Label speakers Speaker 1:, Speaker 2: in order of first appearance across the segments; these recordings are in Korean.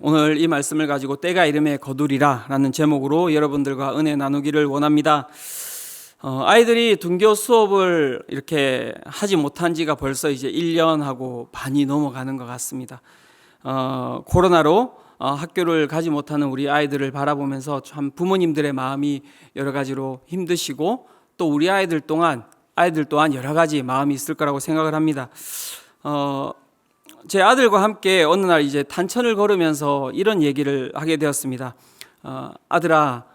Speaker 1: 오늘 이 말씀을 가지고 때가 이름에 거두리라 라는 제목으로 여러분들과 은혜 나누기를 원합니다. 아이들이 등교 수업을 이렇게 하지 못한 지가 벌써 이제 1년하고 반이 넘어가는 것 같습니다. 코로나로 학교를 가지 못하는 우리 아이들을 바라보면서 참 부모님들의 마음이 여러 가지로 힘드시고 또 우리 아이들 또한 여러 가지 마음이 있을 거라고 생각을 합니다. 제 아들과 함께 어느 날 이제 탄천을 걸으면서 이런 얘기를 하게 되었습니다. 아들아,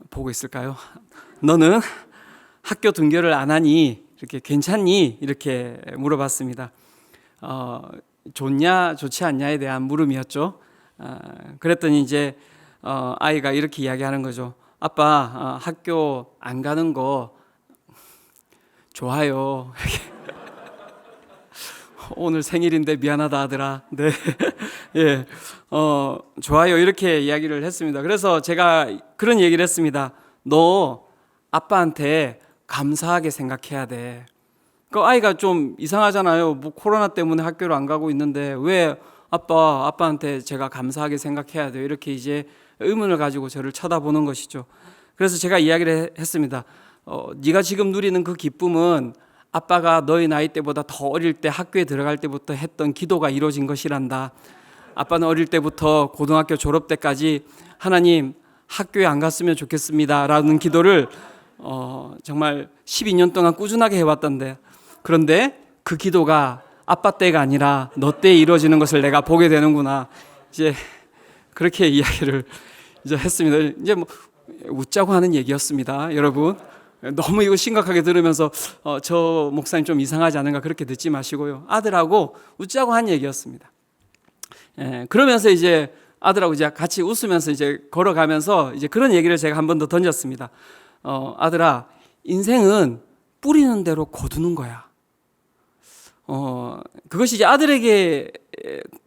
Speaker 1: 보고 있을까요? 너는 학교 등교를 안 하니 이렇게 괜찮니? 이렇게 물어봤습니다. 좋냐 좋지 않냐에 대한 물음이었죠. 그랬더니 이제 아이가 이렇게 이야기하는 거죠. 아빠, 학교 안 가는 거 좋아요. 오늘 생일인데 미안하다 아들아. 네, 예, 좋아요 이렇게 이야기를 했습니다. 그래서 제가 그런 얘기를 했습니다. 너 아빠한테 감사하게 생각해야 돼. 그 아이가 좀 이상하잖아요. 뭐 코로나 때문에 학교를 안 가고 있는데 왜 아빠한테 제가 감사하게 생각해야 돼요? 이렇게 이제 의문을 가지고 저를 쳐다보는 것이죠. 그래서 제가 이야기를 했습니다. 네가 지금 누리는 그 기쁨은 아빠가 너희 나이 때보다 더 어릴 때 학교에 들어갈 때부터 했던 기도가 이루어진 것이란다. 아빠는 어릴 때부터 고등학교 졸업 때까지 하나님 학교에 안 갔으면 좋겠습니다 라는 기도를 정말 12년 동안 꾸준하게 해왔던데, 그런데 그 기도가 아빠 때가 아니라 너 때에 이루어지는 것을 내가 보게 되는구나. 이제 그렇게 이야기를 이제 했습니다. 이제 뭐 웃자고 하는 얘기였습니다, 여러분. 너무 이거 심각하게 들으면서 저 목사님 좀 이상하지 않은가 그렇게 듣지 마시고요. 아들하고 웃자고 한 얘기였습니다. 그러면서 이제 아들하고 이제 같이 웃으면서 이제 걸어가면서 이제 그런 얘기를 제가 한 번 더 던졌습니다. 아들아, 인생은 뿌리는 대로 거두는 거야. 그것이 이제 아들에게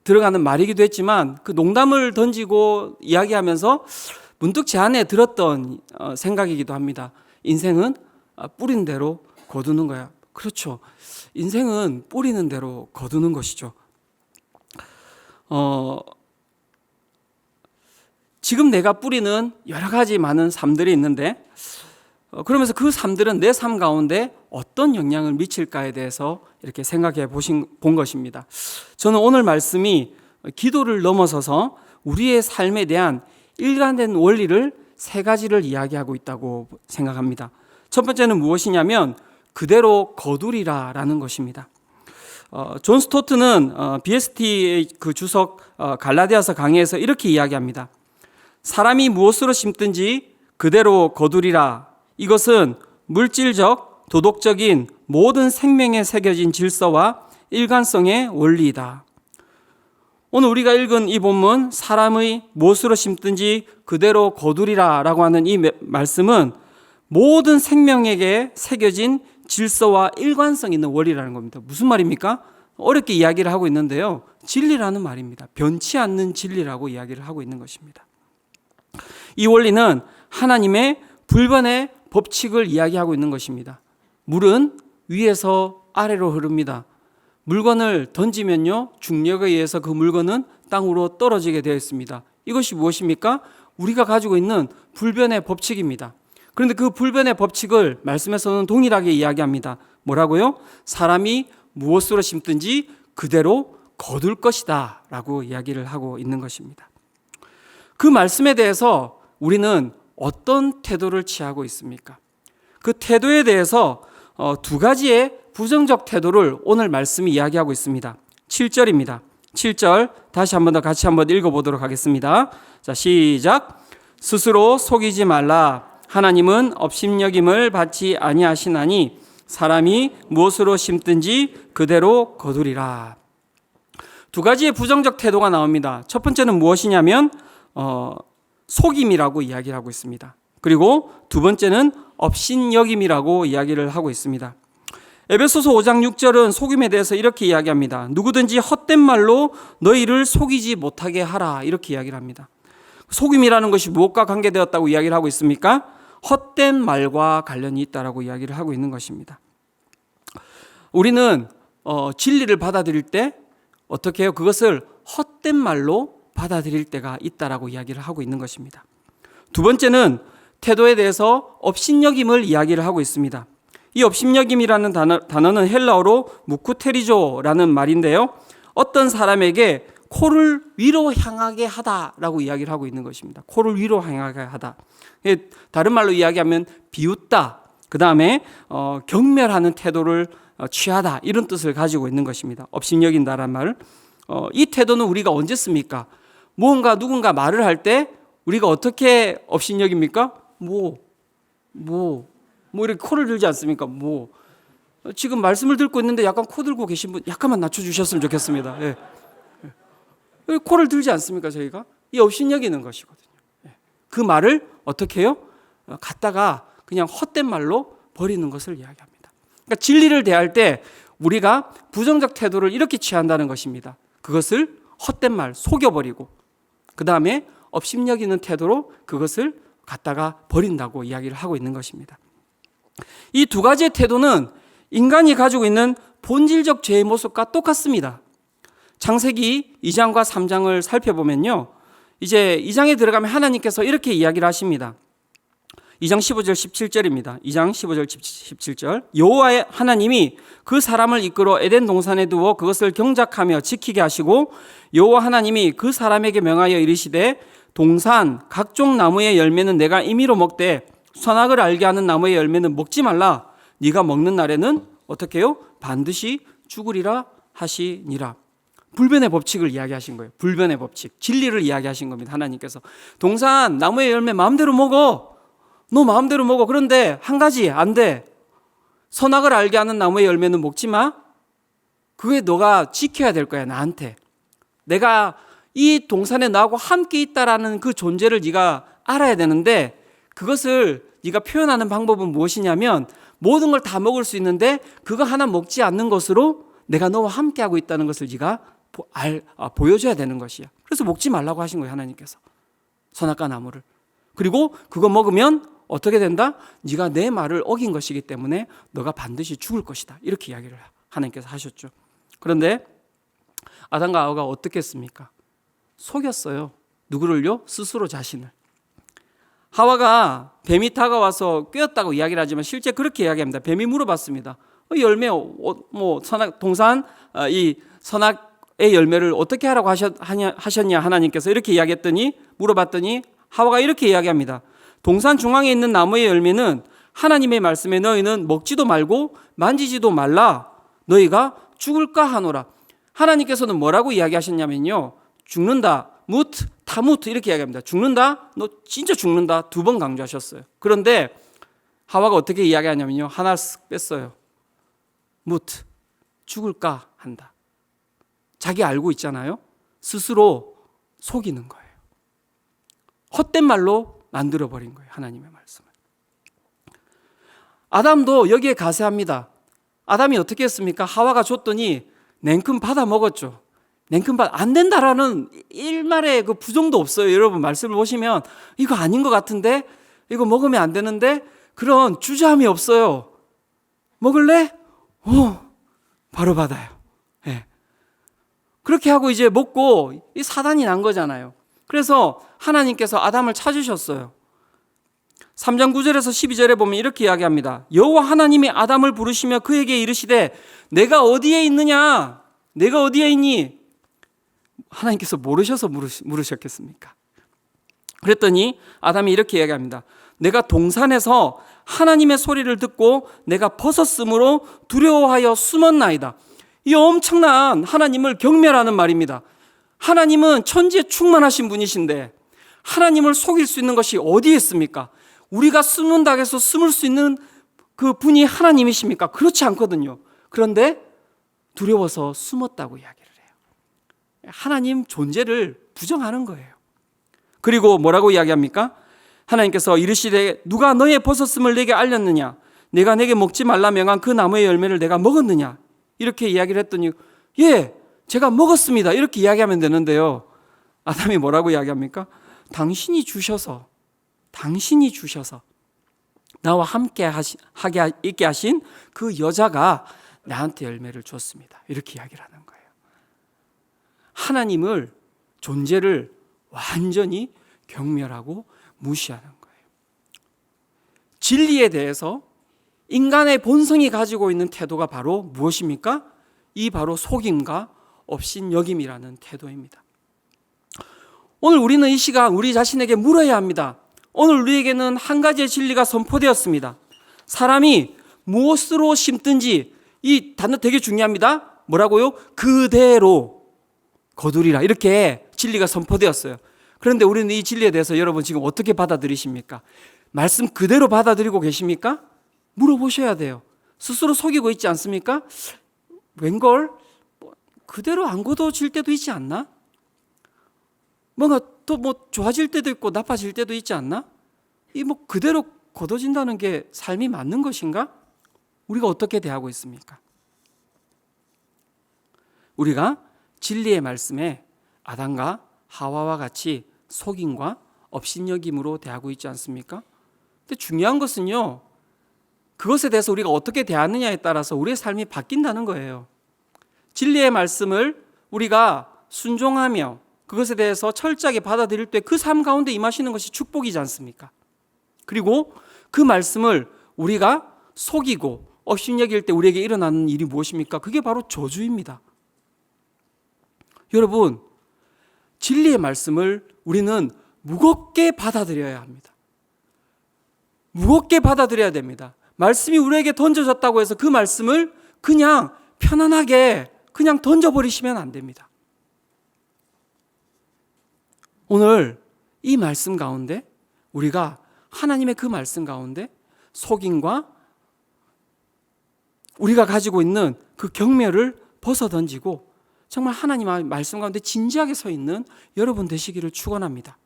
Speaker 1: 들어가는 말이기도 했지만 그 농담을 던지고 이야기하면서 문득 제 안에 들었던 생각이기도 합니다. 인생은 뿌린 대로 거두는 거야. 그렇죠. 인생은 뿌리는 대로 거두는 것이죠. 지금 내가 뿌리는 여러 가지 많은 삶들이 있는데 그러면서 그 삶들은 내 삶 가운데 어떤 영향을 미칠까에 대해서 이렇게 생각해 본 것입니다. 저는 오늘 말씀이 기도를 넘어서서 우리의 삶에 대한 일관된 원리를 세 가지를 이야기하고 있다고 생각합니다. 첫 번째는 무엇이냐면 그대로 거두리라 라는 것입니다. 존 스토트는 BST의 그 주석 갈라디아서 강의에서 이렇게 이야기합니다. 사람이 무엇으로 심든지 그대로 거두리라. 이것은 물질적, 도덕적인 모든 생명에 새겨진 질서와 일관성의 원리이다. 오늘 우리가 읽은 이 본문 사람의 무엇으로 심든지 그대로 거두리라 라고 하는 이 말씀은 모든 생명에게 새겨진 질서와 일관성 있는 원리라는 겁니다. 무슨 말입니까? 어렵게 이야기를 하고 있는데요. 진리라는 말입니다. 변치 않는 진리라고 이야기를 하고 있는 것입니다. 이 원리는 하나님의 불변의 법칙을 이야기하고 있는 것입니다. 물은 위에서 아래로 흐릅니다. 물건을 던지면요, 중력에 의해서 그 물건은 땅으로 떨어지게 되어 있습니다. 이것이 무엇입니까? 우리가 가지고 있는 불변의 법칙입니다. 그런데 그 불변의 법칙을 말씀에서는 동일하게 이야기합니다. 뭐라고요? 사람이 무엇으로 심든지 그대로 거둘 것이다 라고 이야기를 하고 있는 것입니다. 그 말씀에 대해서 우리는 어떤 태도를 취하고 있습니까? 그 태도에 대해서 두 가지의 부정적 태도를 오늘 말씀이 이야기하고 있습니다. 7절입니다. 7절 다시 한번 더 같이 한번 읽어보도록 하겠습니다. 자, 시작. 스스로 속이지 말라. 하나님은 업신여김을 받지 아니하시나니 사람이 무엇으로 심든지 그대로 거두리라. 두 가지의 부정적 태도가 나옵니다. 첫 번째는 무엇이냐면 속임이라고 이야기를 하고 있습니다. 그리고 두 번째는 업신여김이라고 이야기를 하고 있습니다. 에베소서 5장 6절은 속임에 대해서 이렇게 이야기합니다. 누구든지 헛된 말로 너희를 속이지 못하게 하라 이렇게 이야기를 합니다. 속임이라는 것이 무엇과 관계되었다고 이야기를 하고 있습니까? 헛된 말과 관련이 있다라고 이야기를 하고 있는 것입니다. 우리는 진리를 받아들일 때 어떻게 해요? 그것을 헛된 말로 받아들일 때가 있다라고 이야기를 하고 있는 것입니다. 두 번째는 태도에 대해서 업신여김을 이야기를 하고 있습니다. 이 업신여김이라는 단어는 헬라어로 무쿠테리조라는 말인데요. 어떤 사람에게 코를 위로 향하게 하다라고 이야기를 하고 있는 것입니다. 코를 위로 향하게 하다. 다른 말로 이야기하면 비웃다. 그 다음에 경멸하는 태도를 취하다. 이런 뜻을 가지고 있는 것입니다. 업신여긴다라는 말. 이 태도는 우리가 언제 씁니까? 무언가 누군가 말을 할 때 우리가 어떻게 업신여깁니까? 이렇게 코를 들지 않습니까? 지금 말씀을 듣고 있는데 약간 코 들고 계신 분 약간만 낮춰주셨으면 좋겠습니다. 예. 코를 들지 않습니까? 저희가 이 업신여기는 것이거든요. 그 말을 어떻게 해요? 갖다가 그냥 헛된 말로 버리는 것을 이야기합니다. 그러니까 진리를 대할 때 우리가 부정적 태도를 이렇게 취한다는 것입니다. 그것을 헛된 말 속여버리고 그 다음에 업신여기는 태도로 그것을 갖다가 버린다고 이야기를 하고 있는 것입니다. 이 두 가지의 태도는 인간이 가지고 있는 본질적 죄의 모습과 똑같습니다. 창세기 2장과 3장을 살펴보면요. 이제 2장에 들어가면 하나님께서 이렇게 이야기를 하십니다. 2장 15절 17절입니다. 2장 15절 17절. 여호와 하나님이 그 사람을 이끌어 에덴 동산에 두어 그것을 경작하며 지키게 하시고 여호와 하나님이 그 사람에게 명하여 이르시되 동산 각종 나무의 열매는 내가 임의로 먹되 선악을 알게 하는 나무의 열매는 먹지 말라. 네가 먹는 날에는 어떻게 해요? 반드시 죽으리라 하시니라. 불변의 법칙을 이야기하신 거예요. 불변의 법칙. 진리를 이야기하신 겁니다. 하나님께서. 동산 나무의 열매 마음대로 먹어. 너 마음대로 먹어. 그런데 한 가지 안 돼. 선악을 알게 하는 나무의 열매는 먹지 마. 그게 너가 지켜야 될 거야. 나한테. 내가 이 동산에 나하고 함께 있다라는 그 존재를 네가 알아야 되는데 그것을 네가 표현하는 방법은 무엇이냐면 모든 걸 다 먹을 수 있는데 그거 하나 먹지 않는 것으로 내가 너와 함께하고 있다는 것을 네가 보여줘야 되는 것이야. 그래서 먹지 말라고 하신 거예요. 하나님께서. 선악과 나무를. 그리고 그거 먹으면 어떻게 된다? 네가 내 말을 어긴 것이기 때문에 너가 반드시 죽을 것이다. 이렇게 이야기를 하나님께서 하셨죠. 그런데 아담과 하와가 어떻게 했습니까? 속였어요. 누구를요? 스스로 자신을. 하와가 뱀이 다가와서 꿰었다고 이야기를 하지만 실제 그렇게 이야기합니다. 뱀이 물어봤습니다. 열매 선악 동산 이 선악의 열매를 어떻게 하라고 하셨냐 하나님께서 이렇게 이야기했더니 물어봤더니 하와가 이렇게 이야기합니다. 동산 중앙에 있는 나무의 열매는 하나님의 말씀에 너희는 먹지도 말고 만지지도 말라. 너희가 죽을까 하노라. 하나님께서는 뭐라고 이야기하셨냐면요. 죽는다. 무트, 타무트 이렇게 이야기합니다. 죽는다? 너 진짜 죽는다. 2번 강조하셨어요. 그런데 하와가 어떻게 이야기하냐면요. 하나 쓱 뺐어요. 무트, 죽을까 한다. 자기 알고 있잖아요. 스스로 속이는 거예요. 헛된 말로 만들어버린 거예요. 하나님의 말씀을. 아담도 여기에 가세합니다. 아담이 어떻게 했습니까? 하와가 줬더니 냉큼 받아 먹었죠. 냉큼 받아 안 된다라는 일말의 그 부정도 없어요. 여러분 말씀을 보시면 이거 아닌 것 같은데 이거 먹으면 안 되는데 그런 주저함이 없어요. 먹을래? 바로 받아요. 네. 그렇게 하고 이제 먹고 이 사단이 난 거잖아요. 그래서 하나님께서 아담을 찾으셨어요. 3장 9절에서 12절에 보면 이렇게 이야기합니다. 여호와 하나님이 아담을 부르시며 그에게 이르시되 내가 어디에 있느냐? 내가 어디에 있니? 하나님께서 모르셔서 물으셨겠습니까? 그랬더니 아담이 이렇게 이야기합니다. 내가 동산에서 하나님의 소리를 듣고 내가 벗었으므로 두려워하여 숨었나이다. 이 엄청난 하나님을 경멸하는 말입니다. 하나님은 천지에 충만하신 분이신데 하나님을 속일 수 있는 것이 어디에 있습니까? 우리가 숨는다고 해서 숨을 수 있는 그 분이 하나님이십니까? 그렇지 않거든요. 그런데 두려워서 숨었다고 이야기를 해요. 하나님 존재를 부정하는 거예요. 그리고 뭐라고 이야기합니까? 하나님께서 이르시되 누가 너의 벗었음을 내게 알렸느냐? 내가 내게 먹지 말라 명한 그 나무의 열매를 내가 먹었느냐? 이렇게 이야기를 했더니 예, 제가 먹었습니다. 이렇게 이야기하면 되는데요. 아담이 뭐라고 이야기합니까? 당신이 주셔서 나와 함께 하게 있게 하신 그 여자가 나한테 열매를 줬습니다. 이렇게 이야기를 하는 거예요. 하나님을 존재를 완전히 경멸하고 무시하는 거예요. 진리에 대해서 인간의 본성이 가지고 있는 태도가 바로 무엇입니까? 이 바로 속임과 업신여김이라는 태도입니다. 오늘 우리는 이 시간 우리 자신에게 물어야 합니다. 오늘 우리에게는 한 가지의 진리가 선포되었습니다. 사람이 무엇으로 심든지, 이 단어 되게 중요합니다. 뭐라고요? 그대로 거두리라, 이렇게 진리가 선포되었어요. 그런데 우리는 이 진리에 대해서 여러분 지금 어떻게 받아들이십니까? 말씀 그대로 받아들이고 계십니까? 물어보셔야 돼요. 스스로 속이고 있지 않습니까? 웬걸? 그대로 안 거둬질 때도 있지 않나? 뭔가 또 좋아질 때도 있고 나빠질 때도 있지 않나? 이 그대로 거둬진다는 게 삶이 맞는 것인가? 우리가 어떻게 대하고 있습니까? 우리가 진리의 말씀에 아담과 하와와 같이 속임과 업신여김으로 대하고 있지 않습니까? 근데 중요한 것은요, 그것에 대해서 우리가 어떻게 대하느냐에 따라서 우리의 삶이 바뀐다는 거예요. 진리의 말씀을 우리가 순종하며 그것에 대해서 철저하게 받아들일 때 그 삶 가운데 임하시는 것이 축복이지 않습니까? 그리고 그 말씀을 우리가 속이고 업신여길 때 우리에게 일어나는 일이 무엇입니까? 그게 바로 저주입니다. 여러분, 진리의 말씀을 우리는 무겁게 받아들여야 합니다. 무겁게 받아들여야 됩니다. 말씀이 우리에게 던져졌다고 해서 그 말씀을 그냥 편안하게 그냥 던져버리시면 안 됩니다. 오늘 이 말씀 가운데 우리가 하나님의 그 말씀 가운데 속임과 우리가 가지고 있는 그 경멸을 벗어던지고 정말 하나님의 말씀 가운데 진지하게 서 있는 여러분 되시기를 축원합니다.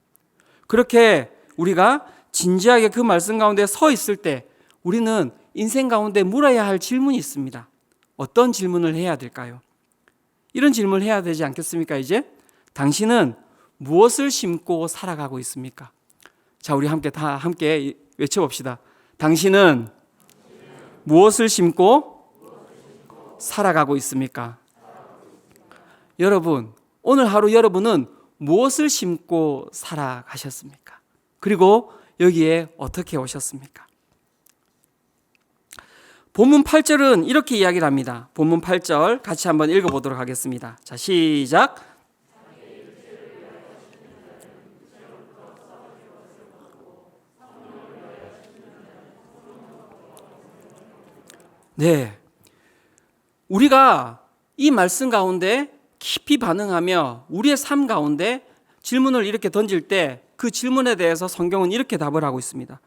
Speaker 1: 그렇게 우리가 진지하게 그 말씀 가운데 서 있을 때 우리는 인생 가운데 물어야 할 질문이 있습니다. 어떤 질문을 해야 될까요? 이런 질문을 해야 되지 않겠습니까? 이제 당신은 무엇을 심고 살아가고 있습니까? 자, 우리 다 함께 외쳐봅시다. 당신은 무엇을 심고 살아가고 있습니까? 여러분, 오늘 하루 여러분은 무엇을 심고 살아가셨습니까? 그리고 여기에 어떻게 오셨습니까? 본문 8절은 이렇게 이야기를 합니다. 본문 8절 같이 한번 읽어보도록 하겠습니다. 자, 시작. 네, 우리가 이 말씀 가운데 깊이 반응하며 우리의 삶 가운데 질문을 이렇게 던질 때 그 질문에 대해서 성경은 이렇게 답을 하고 있습니다.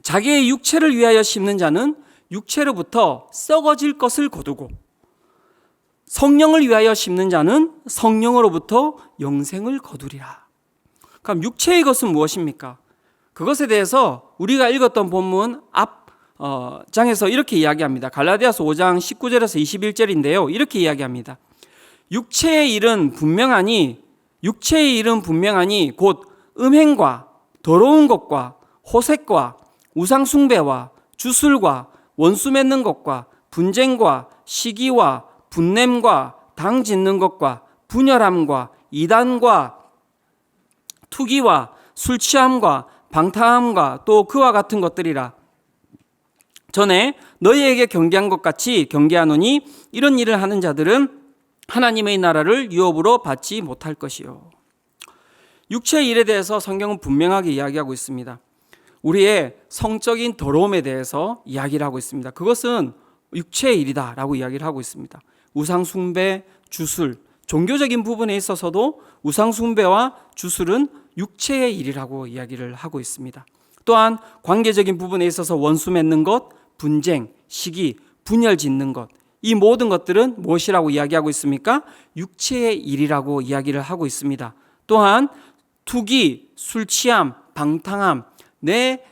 Speaker 1: 자기의 육체를 위하여 심는 자는 육체로부터 썩어질 것을 거두고 성령을 위하여 심는 자는 성령으로부터 영생을 거두리라. 그럼 육체의 것은 무엇입니까? 그것에 대해서 우리가 읽었던 본문 앞 장에서 이렇게 이야기합니다. 갈라디아서 5장 19절에서 21절인데요. 이렇게 이야기합니다. 육체의 일은 분명하니 곧 음행과 더러운 것과 호색과 우상숭배와 주술과 원수 맺는 것과 분쟁과 시기와 분냄과 당 짓는 것과 분열함과 이단과 투기와 술 취함과 방탕함과 또 그와 같은 것들이라. 전에 너희에게 경계한 것 같이 경계하노니 이런 일을 하는 자들은 하나님의 나라를 유업으로 받지 못할 것이요. 육체의 일에 대해서 성경은 분명하게 이야기하고 있습니다. 우리의 성적인 더러움에 대해서 이야기를 하고 있습니다. 그것은 육체의 일이다라고 이야기를 하고 있습니다. 우상숭배, 주술, 종교적인 부분에 있어서도 우상숭배와 주술은 육체의 일이라고 이야기를 하고 있습니다. 또한 관계적인 부분에 있어서 원수 맺는 것, 분쟁, 시기, 분열 짓는 것, 이 모든 것들은 무엇이라고 이야기하고 있습니까? 육체의 일이라고 이야기를 하고 있습니다. 또한 투기, 술 취함, 방탕함, 내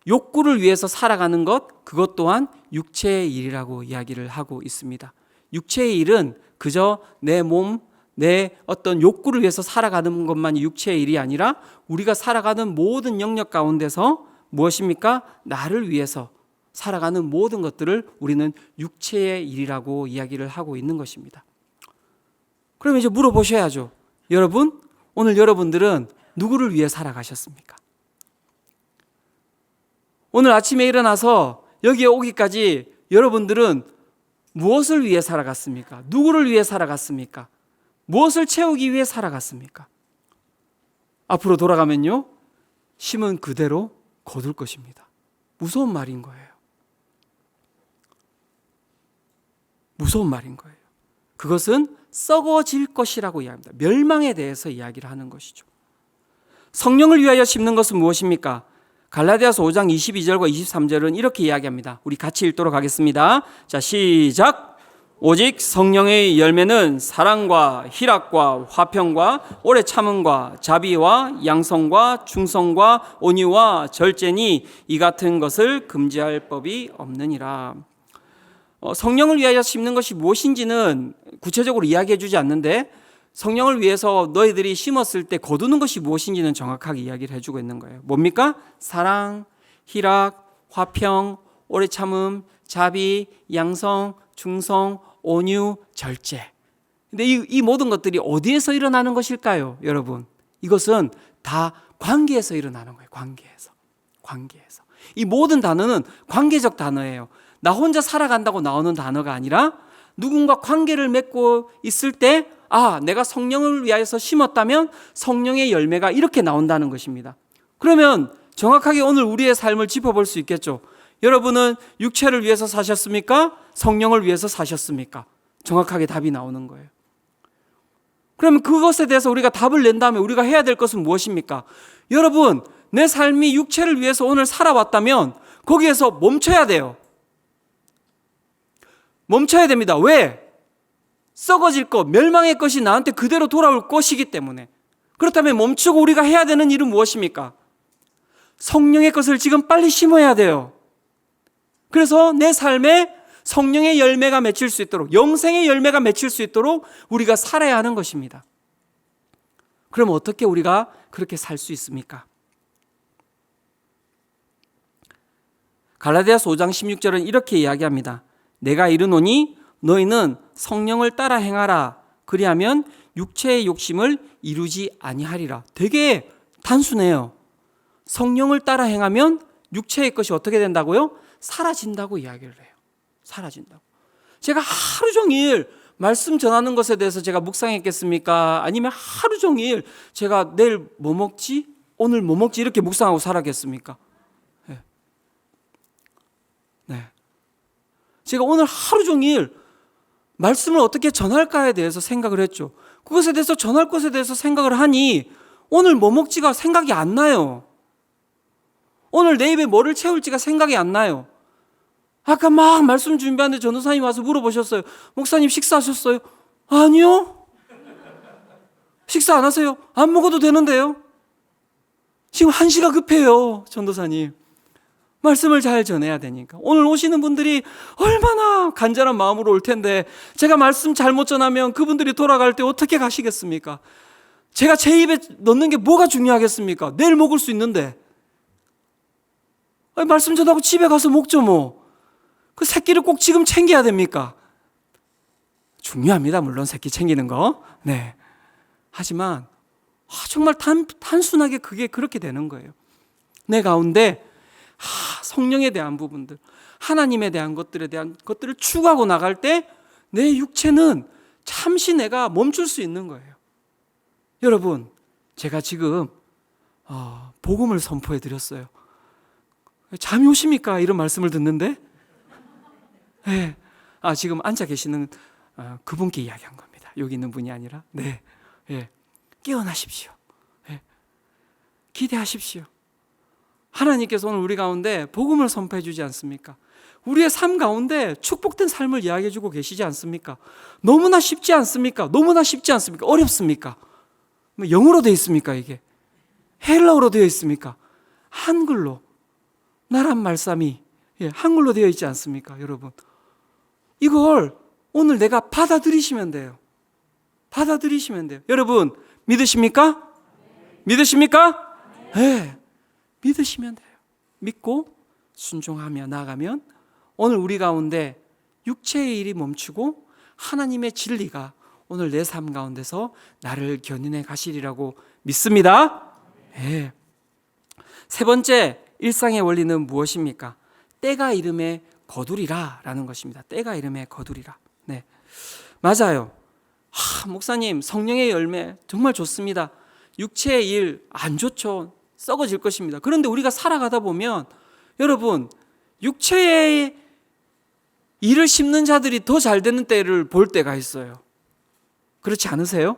Speaker 1: 욕구를 위해서 살아가는 것, 그것 또한 육체의 일이라고 이야기를 하고 있습니다. 육체의 일은 그저 내 몸, 내 어떤 욕구를 위해서 살아가는 것만이 육체의 일이 아니라 우리가 살아가는 모든 영역 가운데서 무엇입니까? 나를 위해서 살아가는 모든 것들을 우리는 육체의 일이라고 이야기를 하고 있는 것입니다. 그러면 이제 물어보셔야죠. 여러분, 오늘 여러분들은 누구를 위해 살아가셨습니까? 오늘 아침에 일어나서 여기에 오기까지 여러분들은 무엇을 위해 살아갔습니까? 누구를 위해 살아갔습니까? 무엇을 채우기 위해 살아갔습니까? 앞으로 돌아가면요, 심은 그대로 거둘 것입니다. 무서운 말인 거예요. 무서운 말인 거예요. 그것은 썩어질 것이라고 이야기합니다. 멸망에 대해서 이야기를 하는 것이죠. 성령을 위하여 심는 것은 무엇입니까? 갈라디아서 5장 22절과 23절은 이렇게 이야기합니다. 우리 같이 읽도록 하겠습니다. 자, 시작! 오직 성령의 열매는 사랑과 희락과 화평과 오래 참음과 자비와 양성과 충성과 온유와 절제니 이 같은 것을 금지할 법이 없느니라. 성령을 위하여 심는 것이 무엇인지는 구체적으로 이야기해 주지 않는데, 성령을 위해서 너희들이 심었을 때 거두는 것이 무엇인지는 정확하게 이야기를 해주고 있는 거예요. 뭡니까? 사랑, 희락, 화평, 오래 참음, 자비, 양성, 충성, 온유, 절제. 근데 이 모든 것들이 어디에서 일어나는 것일까요, 여러분? 이것은 다 관계에서 일어나는 거예요. 관계에서. 이 모든 단어는 관계적 단어예요. 나 혼자 살아간다고 나오는 단어가 아니라 누군가 관계를 맺고 있을 때, 아, 내가 성령을 위하여서 심었다면 성령의 열매가 이렇게 나온다는 것입니다. 그러면 정확하게 오늘 우리의 삶을 짚어볼 수 있겠죠. 여러분은 육체를 위해서 사셨습니까? 성령을 위해서 사셨습니까? 정확하게 답이 나오는 거예요. 그러면 그것에 대해서 우리가 답을 낸 다음에 우리가 해야 될 것은 무엇입니까? 여러분, 내 삶이 육체를 위해서 오늘 살아왔다면 거기에서 멈춰야 돼요. 멈춰야 됩니다. 왜? 썩어질 것, 멸망의 것이 나한테 그대로 돌아올 것이기 때문에. 그렇다면 멈추고 우리가 해야 되는 일은 무엇입니까? 성령의 것을 지금 빨리 심어야 돼요. 그래서 내 삶에 성령의 열매가 맺힐 수 있도록, 영생의 열매가 맺힐 수 있도록 우리가 살아야 하는 것입니다. 그럼 어떻게 우리가 그렇게 살 수 있습니까? 갈라디아서 5장 16절은 이렇게 이야기합니다. 내가 이르노니 너희는 성령을 따라 행하라. 그리하면 육체의 욕심을 이루지 아니하리라. 되게 단순해요. 성령을 따라 행하면 육체의 것이 어떻게 된다고요? 사라진다고 이야기를 해요. 사라진다고. 제가 하루 종일 말씀 전하는 것에 대해서 제가 묵상했겠습니까? 아니면 하루 종일 제가 내일 뭐 먹지? 오늘 뭐 먹지? 이렇게 묵상하고 살았겠습니까? 네. 제가 오늘 하루 종일 말씀을 어떻게 전할까에 대해서 생각을 했죠. 그것에 대해서 전할 것에 대해서 생각을 하니 오늘 뭐 먹지가 생각이 안 나요. 오늘 내 입에 뭐를 채울지가 생각이 안 나요. 아까 막 말씀 준비하는데 전도사님 와서 물어보셨어요. 목사님 식사하셨어요? 아니요. 식사 안 하세요? 안 먹어도 되는데요. 지금 1시가 급해요, 전도사님. 말씀을 잘 전해야 되니까. 오늘 오시는 분들이 얼마나 간절한 마음으로 올 텐데 제가 말씀 잘못 전하면 그분들이 돌아갈 때 어떻게 가시겠습니까? 제가 제 입에 넣는 게 뭐가 중요하겠습니까? 내일 먹을 수 있는데. 아니, 말씀 전하고 집에 가서 먹죠 뭐. 그 새끼를 꼭 지금 챙겨야 됩니까? 중요합니다, 물론 새끼 챙기는 거. 네. 하지만 정말 단순하게 그게 그렇게 되는 거예요. 내 가운데 성령에 대한 부분들, 하나님에 대한 것들을 추구하고 나갈 때 내 육체는 잠시 내가 멈출 수 있는 거예요. 여러분, 제가 지금 복음을 선포해 드렸어요. 잠이 오십니까? 이런 말씀을 듣는데, 네. 지금 앉아 계시는 그분께 이야기한 겁니다. 여기 있는 분이 아니라, 네, 네. 깨어나십시오. 네. 기대하십시오. 하나님께서 오늘 우리 가운데 복음을 선포해 주지 않습니까? 우리의 삶 가운데 축복된 삶을 이야기해 주고 계시지 않습니까? 너무나 쉽지 않습니까? 어렵습니까? 영어로 되어 있습니까? 이게 헬라어로 되어 있습니까? 한글로, 나란 말씀이 한글로 되어 있지 않습니까? 여러분, 이걸 오늘 내가 받아들이시면 돼요. 여러분, 믿으십니까? 네. 믿으시면 돼요. 믿고 순종하며 나아가면 오늘 우리 가운데 육체의 일이 멈추고 하나님의 진리가 오늘 내 삶 가운데서 나를 견인해 가시리라고 믿습니다. 네. 세 번째 일상의 원리는 무엇입니까? 때가 이름에 거두리라 라는 것입니다. 때가 이름에 거두리라. 네, 맞아요. 목사님, 성령의 열매 정말 좋습니다. 육체의 일 안 좋죠. 썩어질 것입니다. 그런데 우리가 살아가다 보면 여러분, 육체의 일을 심는 자들이 더 잘 되는 때를 볼 때가 있어요. 그렇지 않으세요?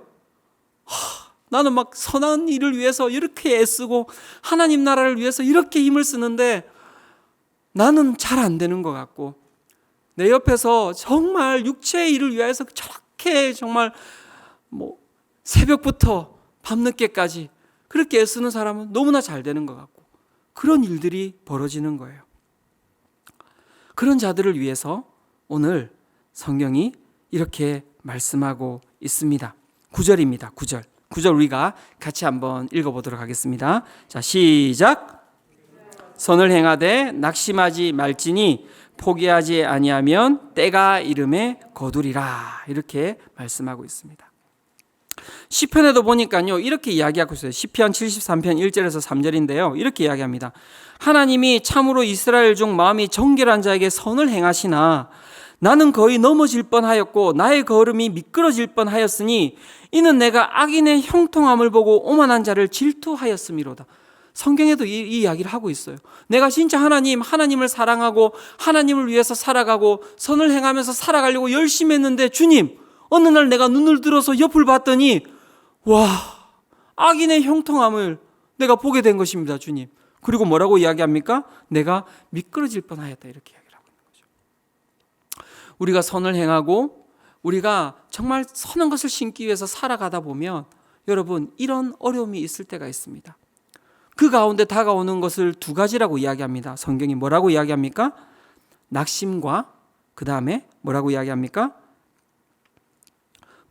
Speaker 1: 나는 막 선한 일을 위해서 이렇게 애쓰고 하나님 나라를 위해서 이렇게 힘을 쓰는데 나는 잘 안 되는 것 같고, 내 옆에서 정말 육체의 일을 위해서 저렇게 정말 새벽부터 밤늦게까지 그렇게 애쓰는 사람은 너무나 잘 되는 것 같고, 그런 일들이 벌어지는 거예요. 그런 자들을 위해서 오늘 성경이 이렇게 말씀하고 있습니다. 9절입니다. 9절 우리가 같이 한번 읽어보도록 하겠습니다. 자, 시작. 선을 행하되 낙심하지 말지니 포기하지 아니하면 때가 이름에 거두리라. 이렇게 말씀하고 있습니다. 시편에도 보니까요, 이렇게 이야기하고 있어요. 시편 73편 1절에서 3절인데요. 이렇게 이야기합니다. 하나님이 참으로 이스라엘 중 마음이 정결한 자에게 선을 행하시나 나는 거의 넘어질 뻔하였고 나의 걸음이 미끄러질 뻔하였으니 이는 내가 악인의 형통함을 보고 오만한 자를 질투하였음이로다. 성경에도 이 이야기를 하고 있어요. 내가 진짜 하나님을 사랑하고 하나님을 위해서 살아가고 선을 행하면서 살아가려고 열심히 했는데, 주님, 어느 날 내가 눈을 들어서 옆을 봤더니 와, 악인의 형통함을 내가 보게 된 것입니다, 주님. 그리고 뭐라고 이야기합니까? 내가 미끄러질 뻔하였다, 이렇게 이야기를 하고 있는 거죠. 우리가 선을 행하고 우리가 정말 선한 것을 심기 위해서 살아가다 보면 여러분, 이런 어려움이 있을 때가 있습니다. 그 가운데 다가오는 것을 두 가지라고 이야기합니다. 성경이 뭐라고 이야기합니까? 낙심과 그 다음에 뭐라고 이야기합니까?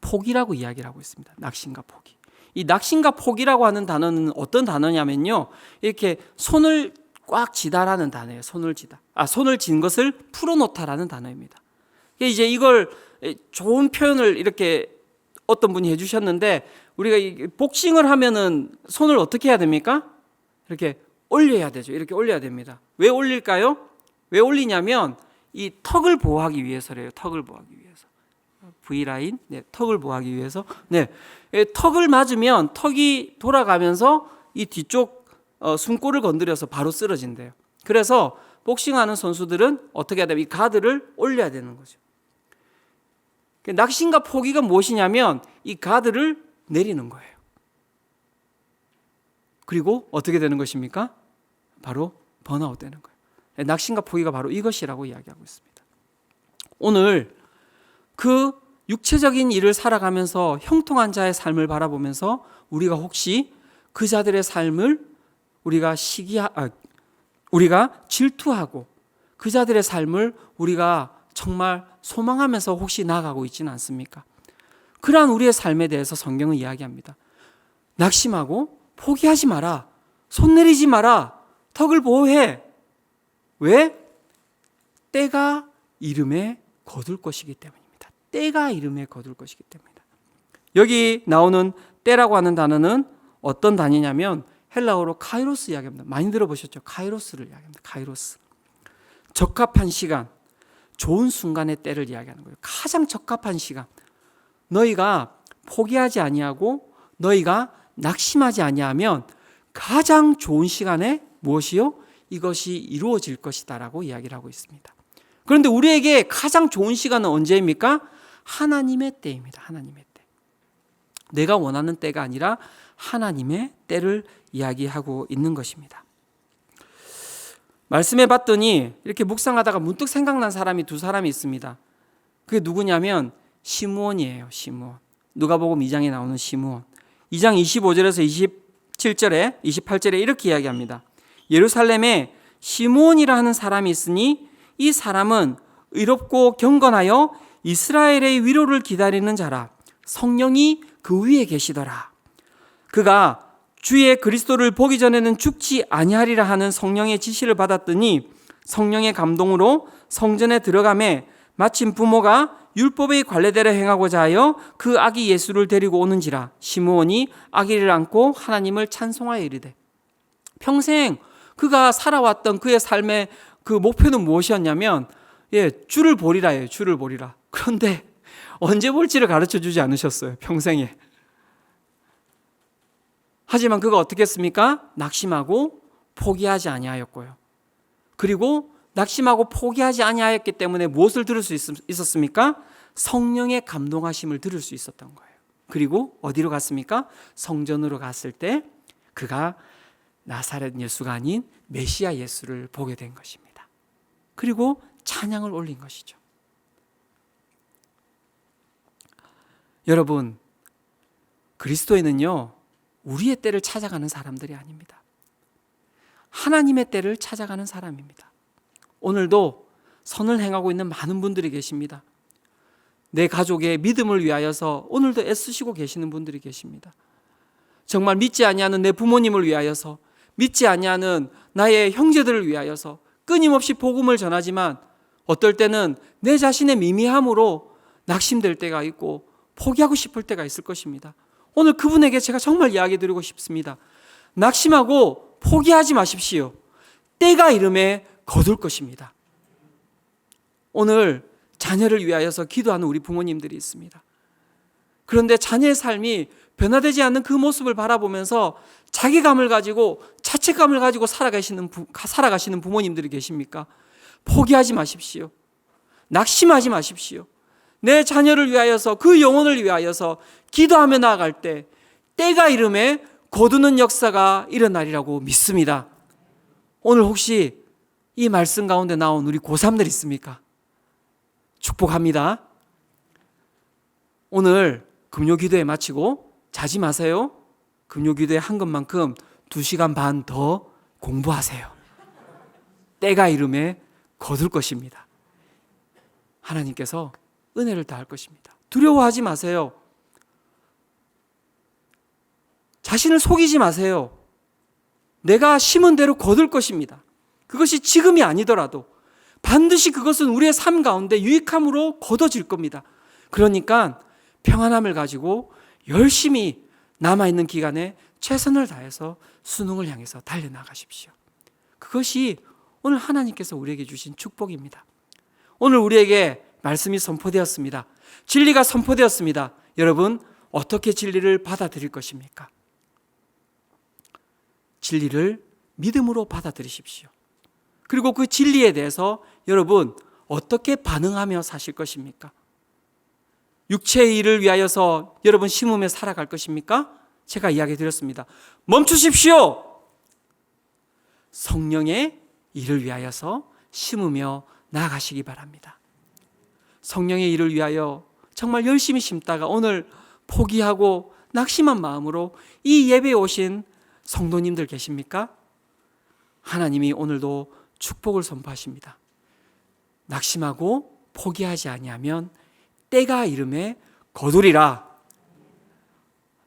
Speaker 1: 포기라고 이야기를 하고 있습니다. 낙심과 포기. 이 낙심과 포기라고 하는 단어는 어떤 단어냐면요, 이렇게 손을 꽉 쥐다라는 단어예요. 손을 쥔 것을 풀어놓다라는 단어입니다. 이제 이걸 좋은 표현을 이렇게 어떤 분이 해주셨는데, 우리가 복싱을 하면은 손을 어떻게 해야 됩니까? 이렇게 올려야 되죠. 이렇게 올려야 됩니다. 왜 올릴까요? 왜 올리냐면 이 턱을 보호하기 위해서래요. 턱을 보호하기 위해서. V라인, 네, 턱을 보호하기 위해서. 네, 턱을 맞으면 턱이 돌아가면서 이 뒤쪽 숨골을 건드려서 바로 쓰러진대요. 그래서 복싱하는 선수들은 어떻게 해야 되면 이 가드를 올려야 되는 거죠. 낙심과 포기가 무엇이냐면 이 가드를 내리는 거예요. 그리고 어떻게 되는 것입니까? 바로 번아웃 되는 거예요. 낙심과 포기가 바로 이것이라고 이야기하고 있습니다. 오늘 그 육체적인 일을 살아가면서 형통한 자의 삶을 바라보면서 우리가 혹시 그 자들의 삶을 우리가 질투하고 그 자들의 삶을 우리가 정말 소망하면서 혹시 나아가고 있지는 않습니까? 그러한 우리의 삶에 대해서 성경은 이야기합니다. 낙심하고 포기하지 마라. 손 내리지 마라. 턱을 보호해. 왜? 때가 이름에 거둘 것이기 때문입니다. 때가 이름에 거둘 것이기 때문입니다. 여기 나오는 때라고 하는 단어는 어떤 단위냐면 헬라어로 카이로스 이야기합니다. 많이 들어보셨죠? 카이로스를 이야기합니다. 카이로스. 적합한 시간, 좋은 순간의 때를 이야기하는 거예요. 가장 적합한 시간. 너희가 포기하지 아니하고 너희가 낙심하지 아니하면 가장 좋은 시간에 무엇이요? 이것이 이루어질 것이다 라고 이야기를 하고 있습니다. 그런데 우리에게 가장 좋은 시간은 언제입니까? 하나님의 때입니다. 하나님의 때. 내가 원하는 때가 아니라 하나님의 때를 이야기하고 있는 것입니다. 말씀해 봤더니 이렇게 묵상하다가 문득 생각난 사람이 두 사람이 있습니다. 그게 누구냐면 시므온이에요. 시므온. 누가복음 2장에 나오는 시므온. 2장 25절에서 27절에 28절에 이렇게 이야기합니다. 예루살렘에 시므온이라 하는 사람이 있으니 이 사람은 의롭고 경건하여 이스라엘의 위로를 기다리는 자라. 성령이 그 위에 계시더라. 그가 주의 그리스도를 보기 전에는 죽지 아니하리라 하는 성령의 지시를 받았더니 성령의 감동으로 성전에 들어가매 마침 부모가 율법의 관례대로 행하고자 하여 그 아기 예수를 데리고 오는지라. 시므온이 아기를 안고 하나님을 찬송하여 이르되. 평생 그가 살아왔던 그의 삶의 그 목표는 무엇이었냐면 주를 보리라예요. 주를 보리라. 그런데 언제 볼지를 가르쳐 주지 않으셨어요. 평생에. 하지만 그가 어떻게 했습니까? 낙심하고 포기하지 아니하였고요. 그리고 낙심하고 포기하지 아니하였기 때문에 무엇을 들을 수 있었습니까? 성령의 감동하심을 들을 수 있었던 거예요. 그리고 어디로 갔습니까? 성전으로 갔을 때 그가 나사렛 예수가 아닌 메시아 예수를 보게 된 것입니다. 그리고 찬양을 올린 것이죠. 여러분, 그리스도인은요, 우리의 때를 찾아가는 사람들이 아닙니다. 하나님의 때를 찾아가는 사람입니다. 오늘도 선을 행하고 있는 많은 분들이 계십니다. 내 가족의 믿음을 위하여서 오늘도 애쓰시고 계시는 분들이 계십니다. 정말 믿지 아니하는 내 부모님을 위하여서, 믿지 아니하는 나의 형제들을 위하여서 끊임없이 복음을 전하지만 어떨 때는 내 자신의 미미함으로 낙심될 때가 있고 포기하고 싶을 때가 있을 것입니다. 오늘 그분에게 제가 정말 이야기 드리고 싶습니다. 낙심하고 포기하지 마십시오. 때가 이름에 거둘 것입니다. 오늘 자녀를 위하여서 기도하는 우리 부모님들이 있습니다. 그런데 자녀의 삶이 변화되지 않는 그 모습을 바라보면서 자기감을 가지고 자책감을 가지고 살아가시는 부모님들이 계십니까? 포기하지 마십시오. 낙심하지 마십시오. 내 자녀를 위하여서, 그 영혼을 위하여서 기도하며 나아갈 때 때가 이름에 거두는 역사가 일어나리라고 믿습니다. 오늘 혹시 이 말씀 가운데 나온 우리 고3들 있습니까? 축복합니다. 오늘 금요기도회 마치고 자지 마세요. 금요기도회 한 것만큼 2시간 반 더 공부하세요. 때가 이름에 거둘 것입니다. 하나님께서 은혜를 다할 것입니다. 두려워하지 마세요. 자신을 속이지 마세요. 내가 심은 대로 거둘 것입니다. 그것이 지금이 아니더라도 반드시 그것은 우리의 삶 가운데 유익함으로 거둬질 겁니다. 그러니까 평안함을 가지고 열심히 남아있는 기간에 최선을 다해서 수능을 향해서 달려나가십시오. 그것이 오늘 하나님께서 우리에게 주신 축복입니다. 오늘 우리에게 말씀이 선포되었습니다. 진리가 선포되었습니다. 여러분, 어떻게 진리를 받아들일 것입니까? 진리를 믿음으로 받아들이십시오. 그리고 그 진리에 대해서 여러분 어떻게 반응하며 사실 것입니까? 육체의 일을 위하여서 여러분 심으며 살아갈 것입니까? 제가 이야기 드렸습니다. 멈추십시오. 성령의 일을 위하여서 심으며 나아가시기 바랍니다. 성령의 일을 위하여 정말 열심히 심다가 오늘 포기하고 낙심한 마음으로 이 예배에 오신 성도님들 계십니까? 하나님이 오늘도 축복을 선포하십니다. 낙심하고 포기하지 아니하면 때가 이름에 거두리라.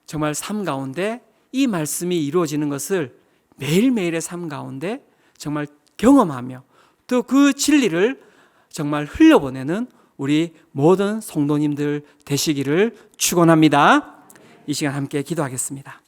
Speaker 1: 정말 삶 가운데 이 말씀이 이루어지는 것을 매일매일의 삶 가운데 정말 경험하며 또 그 진리를 정말 흘려보내는 우리 모든 성도님들 되시기를 축원합니다. 이 시간 함께 기도하겠습니다.